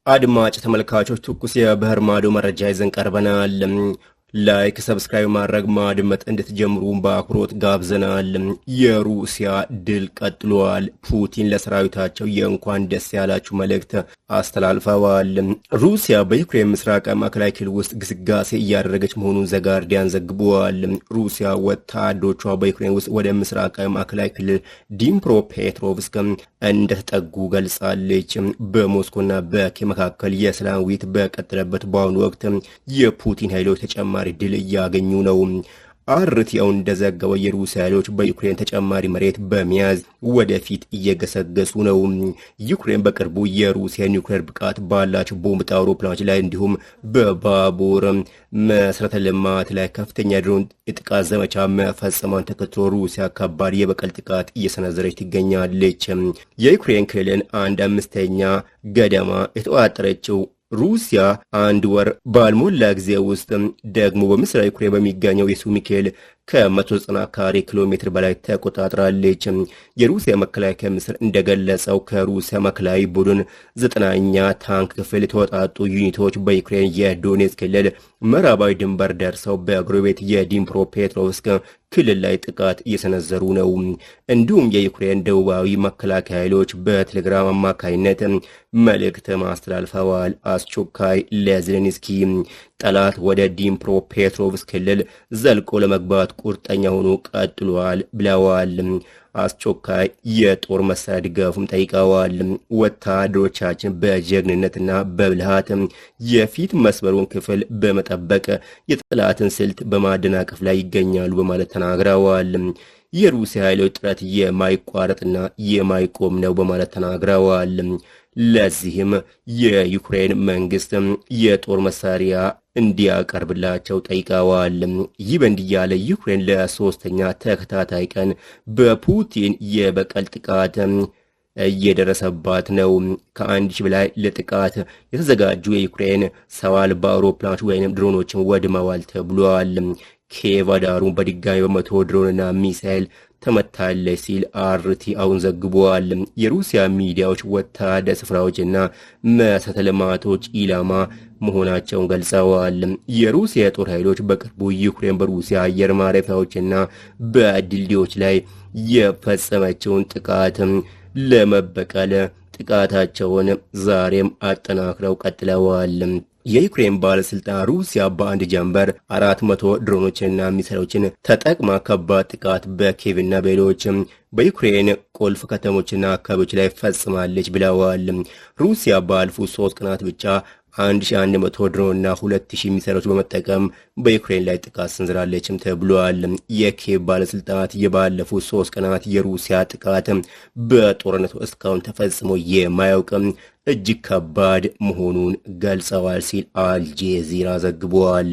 አድማጭ ተመልካቾች ትኩስ የባህር ማዶ መረጃ ይዘን ቀርበናል። ላይክ ሰብስክራይብ ማድረግ ማድመጥ እንድትጀምሩ በአክብሮት ጋብዘናል። የሩሲያ ድል ቀጥሏል። ፑቲን ለሰራዊታቸው የእንኳን ደስ ያላችሁ መልእክት አስተላልፈዋል። ሩሲያ በዩክሬን ምስራቃዊ ማዕከላዊ ክልል ውስጥ ግስጋሴ እያደረገች መሆኑን ዘጋርዲያን ዘግቧል። ሩሲያ ወታደሮቿ በዩክሬን ውስጥ ወደ ምስራቃዊ ማዕከላዊ ክልል ዲምፕሮፔትሮቭስክ እንደተጠጉ ገልጻለች። በሞስኮና በኪየቭ መካከል የሰላም ውይይት በቀጠለበት በአሁኑ ወቅት የፑቲን ኃይሎች ተጨማሪ ድል እያገኙ ነው። አርቲአው እንደዘገበው የሩሲያ ኃይሎች በዩክሬን ተጨማሪ መሬት በመያዝ ወደፊት እየገሰገሱ ነው። ዩክሬን በቅርቡ የሩሲያ ኒውክሌር ብቃት ባላቸው ቦምብ ጣይ አውሮፕላኖች ላይ እንዲሁም በባቡር መሰረተ ልማት ላይ ከፍተኛ ድሮን ጥቃት ዘመቻ መፈጸሟን ተከትሎ ሩሲያ ከባድ የበቀል ጥቃት እየሰነዘረች ትገኛለች። የዩክሬን ክልልን 1/5 ገደማ የተቆጣጠረችው ሩሲያ አንድ ወር ባልሞላ ጊዜ ውስጥ ደግሞ በምስራቅ ዩክሬን በሚገኘው የሱሚኬል ከ190 ካሬ ኪሎ ሜትር በላይ ተቆጣጥራለች። የሩሲያ መከላከያ ሚኒስቴር እንደገለጸው ከሩሲያ ማዕከላዊ ቡድን 9ኛ ታንክ ክፍል የተወጣጡ ዩኒቶች በዩክሬን የዶኔትስክ ክልል ምዕራባዊ ድንበር ደርሰው በጎረቤት የዲምፕሮፔትሮቭስክ ክልል ላይ ጥቃት እየሰነዘሩ ነው። እንዲሁም የዩክሬን ደቡባዊ መከላከያ ኃይሎች በቴሌግራም አማካይነት መልእክት ማስተላልፈዋል። አስቸኳይ ለዜሌንስኪ ጠላት ወደ ዲምፕሮፔትሮቭስክ ክልል ዘልቆ ለመግባት ቁርጠኛ ሆኖ ቀጥሏል ብለዋል። አስቸኳይ የጦር መሳሪያ ድጋፍም ጠይቀዋል። ወታደሮቻችን በጀግንነትና በብልሃት የፊት መስመሩን ክፍል በመጠበቅ የጠላትን ስልት በማደናቀፍ ላይ ይገኛሉ በማለት ተናግረዋል። የሩሲያ ኃይሎች ጥረት የማይቋረጥና የማይቆም ነው በማለት ተናግረዋል። ለዚህም የዩክሬን መንግስት የጦር መሳሪያ እንዲያቀርብላቸው ጠይቀዋል። ይህ በእንዲህ ያለ ዩክሬን ለሶስተኛ ተከታታይ ቀን በፑቲን የበቀል ጥቃት እየደረሰባት ነው። ከ1000 በላይ ለጥቃት የተዘጋጁ የዩክሬን ሰው አልባ አውሮፕላኖች ወይም ድሮኖችን ወድመዋል ተብሏል። ኪየቭ አዳሩን በድጋሚ በመቶ ድሮንና ሚሳኤል ተመታለች ሲል አርቲአውን ዘግቧል። የሩሲያ ሚዲያዎች ወታደራዊ ስፍራዎችና መሰረተ ልማቶች ኢላማ መሆናቸውን ገልጸዋል። የሩሲያ የጦር ኃይሎች በቅርቡ ዩክሬን በሩሲያ አየር ማረፊያዎችና በድልድዮች ላይ የፈጸመችውን ጥቃት ለመበቀል ጥቃታቸውን ዛሬም አጠናክረው ቀጥለዋል። የዩክሬን ባለስልጣን ሩሲያ በአንድ ጀንበር 400 ድሮኖችንና ሚሳይሎችን ተጠቅማ ከባድ ጥቃት በኪየቭና በሌሎች በዩክሬን ቁልፍ ከተሞችና አካባቢዎች ላይ ፈጽማለች ብለዋል። ሩሲያ ባለፉት 3 ቀናት ብቻ 1100 ድሮንና 2000 ሚሳይሎች በመጠቀም በዩክሬን ላይ ጥቃት ሰንዝራለችም ተብሏል። የኪየቭ ባለስልጣናት የባለፉት 3 ቀናት የሩሲያ ጥቃት በጦርነቱ እስካሁን ተፈጽሞ የማያውቅ እጅግ ከባድ መሆኑን ገልጸዋል ሲል አልጄዚራ ዘግቧል።